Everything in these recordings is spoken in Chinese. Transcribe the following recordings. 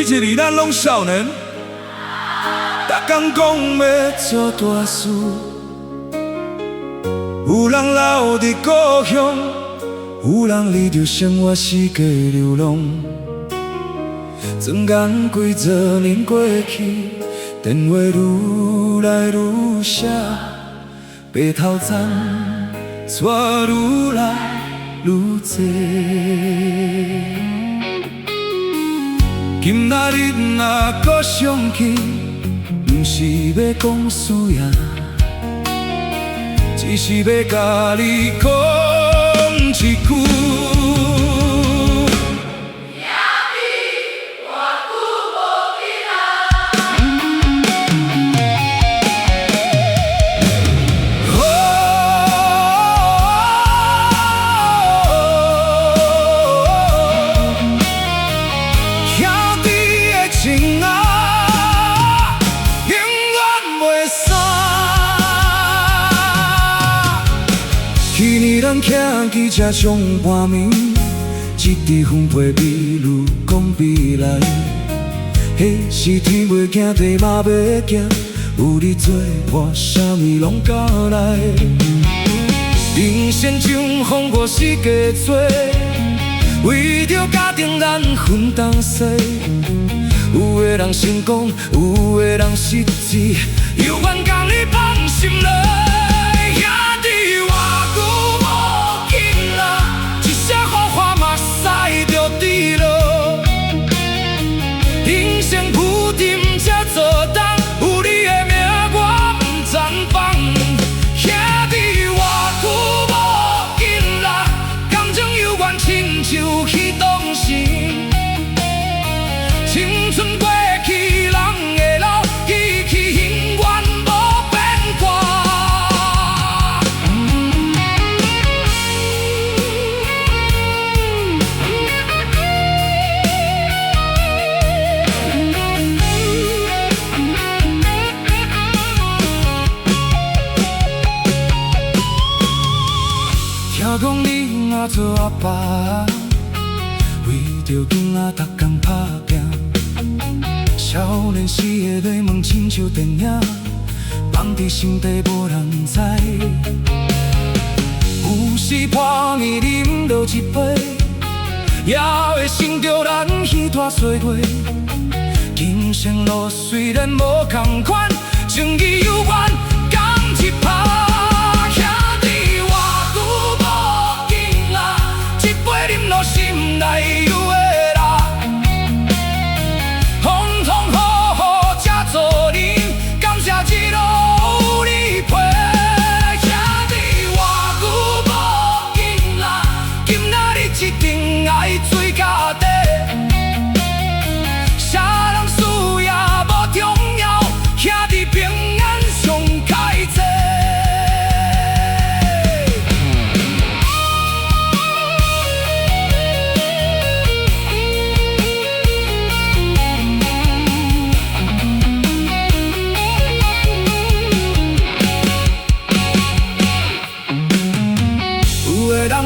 一日咱拢少年，逐工讲要做大事。有人留伫故乡，有人离着生活世界流浪。转眼几十年过去，电话愈来愈少，白头餐却愈来愈多。今仔日若搁想起，不是要讲思念，只是要甲你讲一句。去年咱徛起车上半暝，一滴风吹美如讲未来。迄时天袂惊地嘛袂惊，有你做我啥物拢敢来。人生像风过四界做，为着家庭咱分担洗。有的人成功，有的人失志，犹原讲你放心来。青春过去，人会老，记起永远无变卦。听讲你若做阿爸，为着囡仔逐工打拼。少年时的迷茫亲像电影，放伫心底无人知。有时半暝啉落一杯，也会想着咱彼段岁月。人生路虽然无同款，情义犹原同一拍。兄弟偌久无见啦，一杯饮落心内有。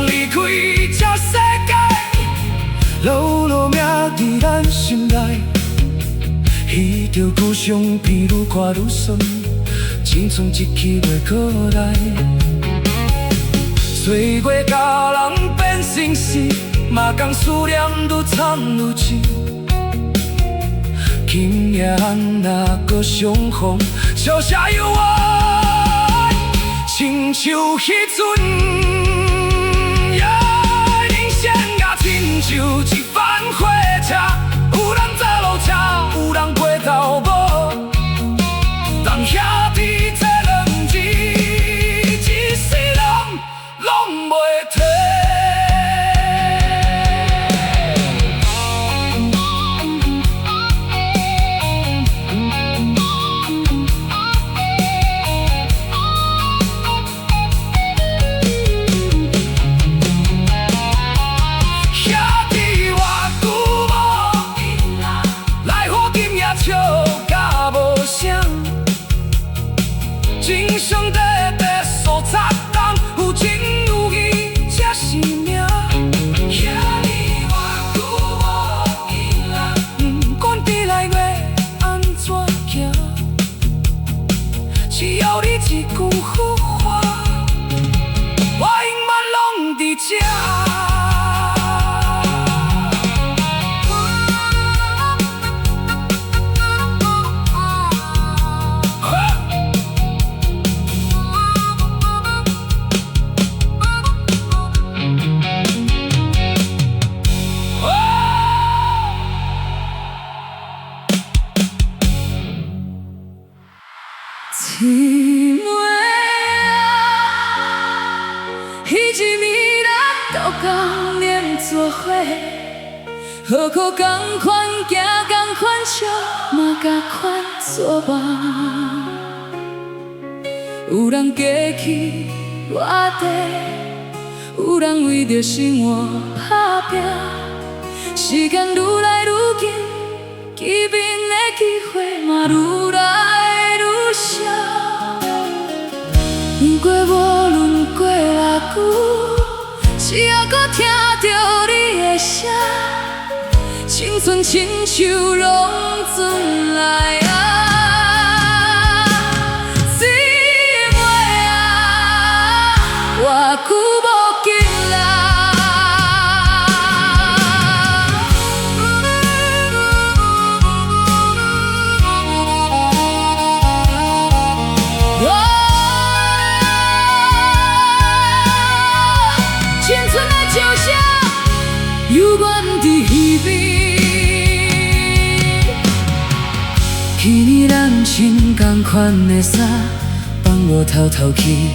离开这世界，留落命伫咱心内。彼条故乡变愈看愈酸，青春一去袂可来。岁月甲人变成死，嘛共思念愈惨愈深。今夜咱若搁相逢，笑声犹原亲像迄阵。亲像一班火车，有人走路车，有人回头无。当兄弟这两字，一世人拢袂褪。一句呼唤，我永远拢伫这。姊妹啊，彼一暝咱都共念作伙，何苦同款行同款笑，嘛同款作梦。有人过去热地，有人为着生活打拼，时间愈来愈近，见面的机会嘛愈来愈少。不过无论过偌久，只要搁听着你的声，青春亲像拢转来啊！姊妹啊，偌久无见啦。青春的笑声，犹原伫耳边。去年咱穿同款的衫，放我偷偷去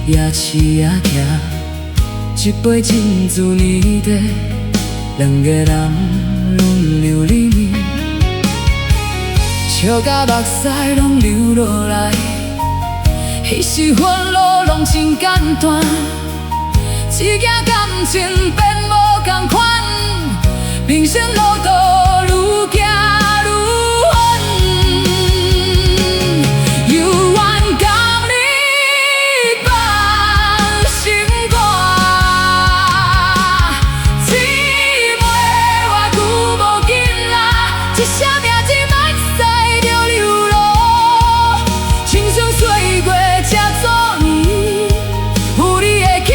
夜市仔行，一杯珍珠年茶，两个人轮流里面，笑甲目屎拢流落来，彼时烦恼拢真简单。一件感情变无同款，人生路途愈行愈远，犹原共你放心肝。姊妹，偌久无见啦，一声名字莫使着流落，青春岁月这多年，有你的记。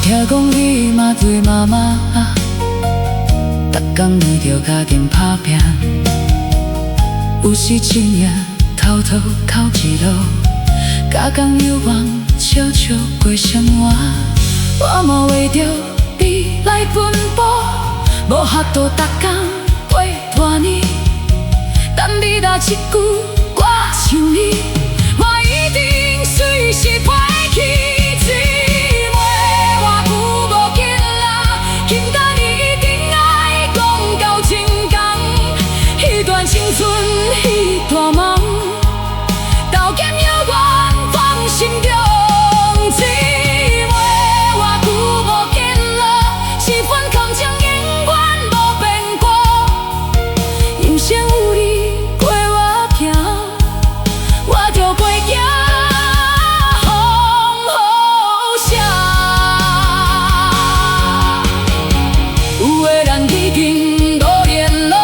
听讲你嘛对妈妈，逐工为着家庭打拼，有时深夜偷偷哭一路，加工犹原笑笑过生活。我嘛为着你来奔波，无法度逐工过大年，等你若一句我想你，我一定随时陪去。青春彼段梦，斗剑犹原放心中。姊妹，偌久无见了，这份感情永远无变过。人生有你陪我行，我着陪行风雨声。有的人已经无联络。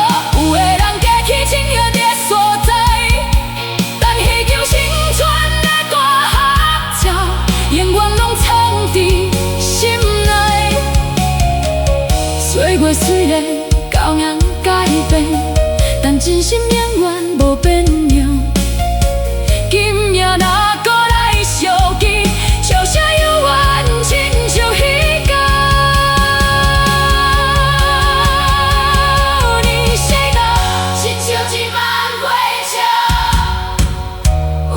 岁月虽然教人改变，但真心永远无变样。今夜若搁来相见，笑声犹原亲像彼天。你谁道亲像一万火车，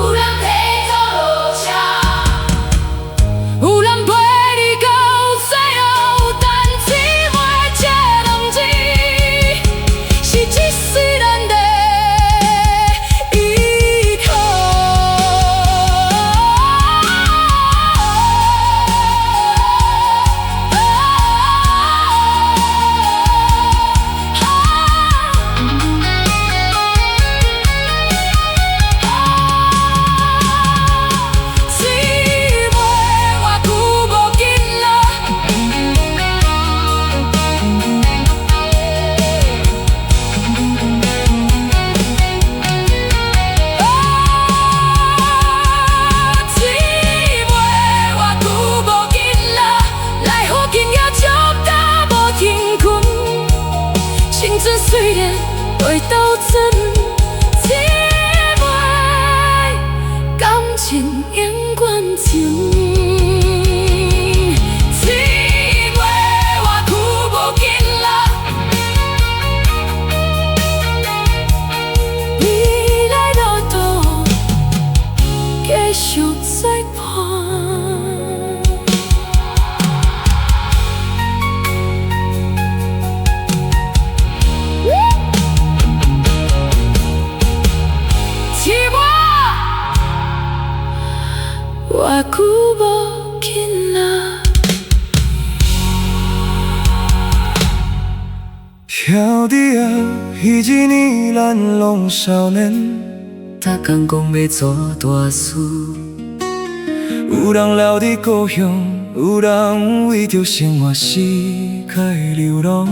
有人提早落车，有人陪你到最后。袂斗阵，姊妹感情永远情。姊妹偌久无见啦，未来路途继续作伴。偌久无见啦，兄弟啊，彼一年咱拢少年，逐工讲要做大事，有人留伫故乡，有人为着生活世界流浪。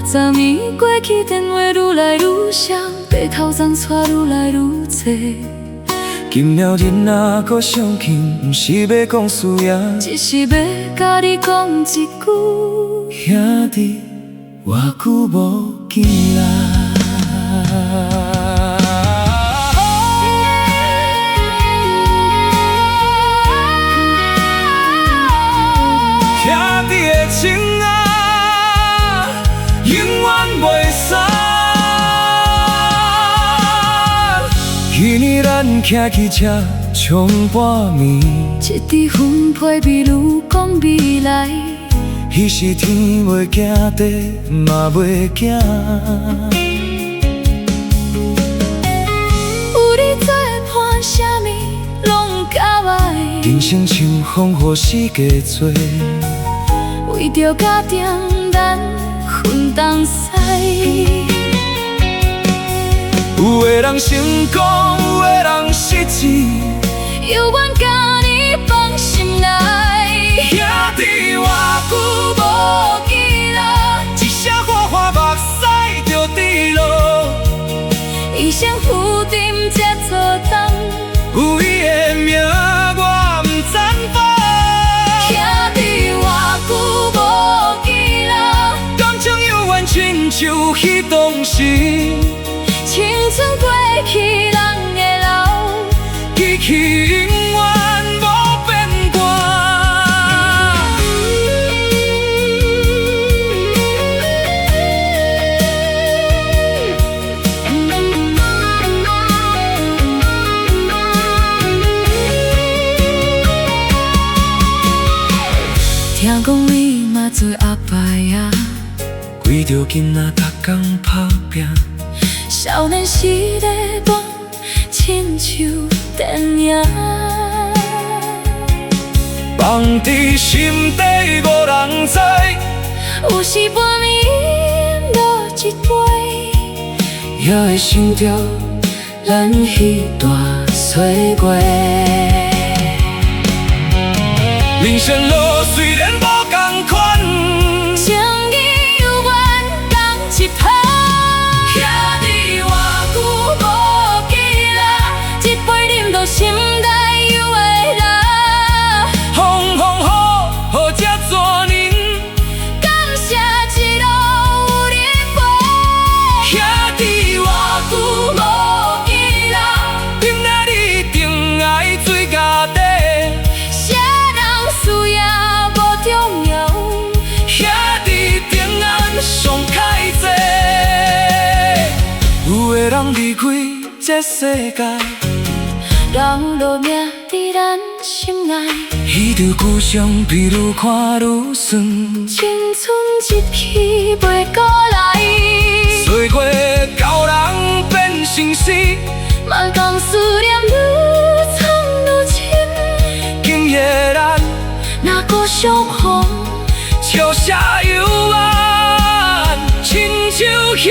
10年过去，电话愈来愈少，白头鬃带愈来愈多。今了日若搁相见，毋是要讲事业，只是要甲你讲一句，兄弟，偌久无见啦。兄弟的情啊，永远袂散。去年咱骑机车冲半暝，一支分配比愈讲未来，彼时天袂惊地，嘛袂惊。有你做伴，啥物拢甲歹。人生像风雨四界做，为着家庭咱分东西。有的人成功，有的人失志，犹原甲你放心内。兄弟偌久无见啦，一声喊喊目屎就滴落。一生负沉才做冬，有伊的名我毋赞否。兄弟偌久无见啦，感情犹原亲像彼当时。青春过去，人会老，记起永远无变卦。听讲你嘛做阿伯啊，为着囡仔逐工打拼。少年时的梦，亲像电影，放伫心底无人知。有时半暝落一杯，也会想着咱彼段岁月。人生路虽然无同款，情义犹原同一派。兄弟偌久无见啦，一杯饮到心内犹会辣。风雨好这做人，感谢一路有你陪。兄弟偌久无见啦，顶仔日定爱做家底。啥人事业无重要，兄弟平安上开济。有的人离开这世界，留落命伫咱心内。彼着故乡比愈看愈酸，青春一去袂过来，岁月教人变成死，莫讲思念愈藏愈深。今夜咱若搁相逢，笑声犹原亲像彼